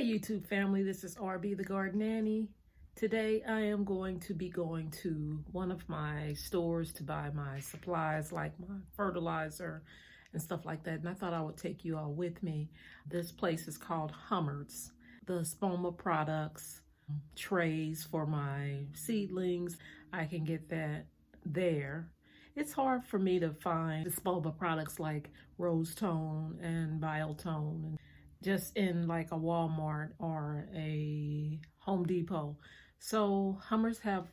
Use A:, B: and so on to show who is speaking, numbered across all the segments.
A: YouTube family, this is RB the Garden Nanny. Today I am going to be going to one of my stores to buy my supplies like my fertilizer and stuff like that, and I thought I would take you all with me. This place is called Hummers. The Spoma products, trays for my seedlings, I can get that there. It's hard for me to find the Spoma products like Rose Tone and Biotone and just in like a Walmart or a Home Depot. So Hummers have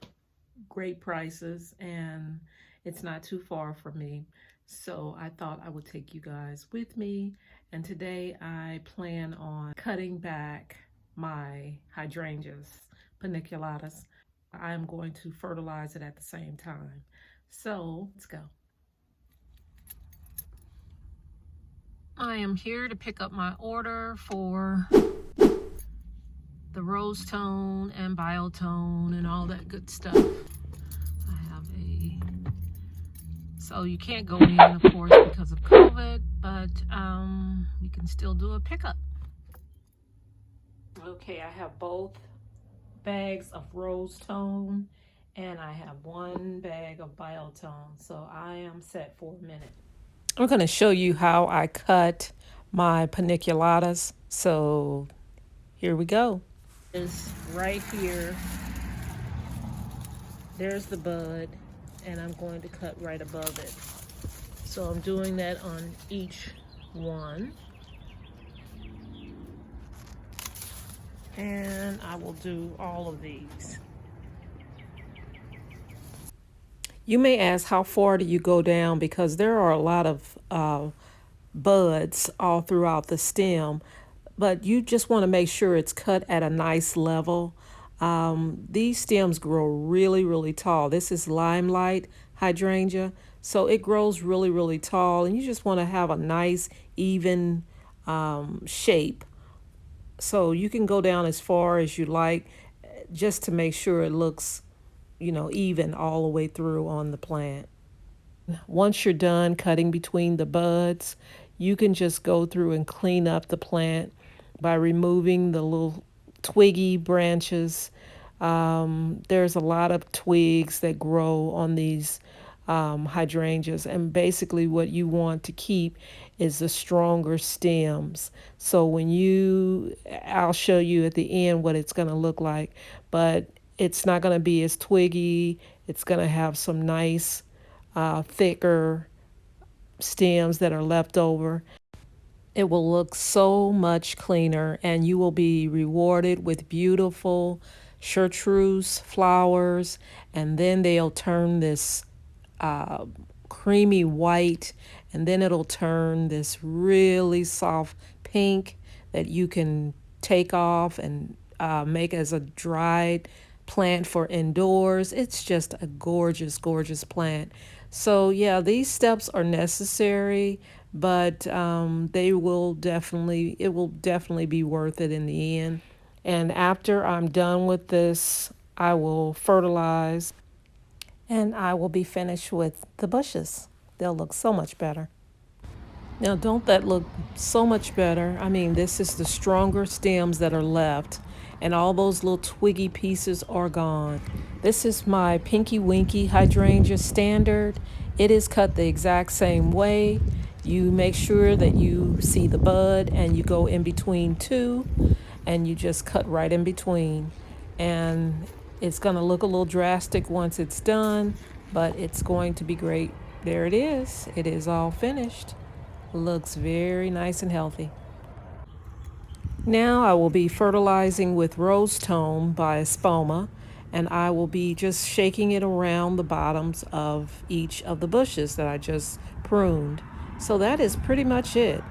A: great prices and it's not too far from me. So I thought I would take you guys with me. And today I plan on cutting back my hydrangeas, paniculatas. I'm going to fertilize it at the same time. So let's go. I am here to pick up my order for the Rose Tone and Biotone and all that good stuff. I have so you can't go in, of course, because of COVID, but you can still do a pickup. Okay, I have both bags of Rose Tone and I have one bag of Biotone, so I am set for a minute. I'm going to show you how I cut my paniculatas. So here we go. Is right here. There's the bud, and I'm going to cut right above it. So I'm doing that on each one. And I will do all of these. You may ask, how far do you go down? Because there are a lot of buds all throughout the stem, but you just want to make sure it's cut at a nice level. These stems grow really, really tall. This is Limelight Hydrangea, so it grows really, really tall, and you just want to have a nice, even shape. So you can go down as far as you like, just to make sure it looks, even all the way through on the plant. Once you're done cutting between the buds, you can just go through and clean up the plant by removing the little twiggy branches. There's a lot of twigs that grow on these hydrangeas, and basically what you want to keep is the stronger stems. So I'll show you at the end what it's going to look like, but it's not going to be as twiggy. It's going to have some nice thicker stems that are left over. It will look so much cleaner, and you will be rewarded with beautiful chartreuse flowers, and then they'll turn this creamy white, and then it'll turn this really soft pink that you can take off and make as a dried plant for indoors. It's just a gorgeous, gorgeous plant. So yeah, these steps are necessary, but it will definitely be worth it in the end. And after I'm done with this, I will fertilize, and I will be finished with the bushes. They'll look so much better. Now, don't that look so much better? I mean, this is the stronger stems that are left, and all those little twiggy pieces are gone. This is my Pinky Winky Hydrangea Standard. It is cut the exact same way. You make sure that you see the bud and you go in between two, and you just cut right in between. And it's going to look a little drastic once it's done, but it's going to be great. There it is. It is all finished. Looks very nice and healthy. Now I will be fertilizing with Rose Tone by Spoma, and I will be just shaking it around the bottoms of each of the bushes that I just pruned. So that is pretty much it.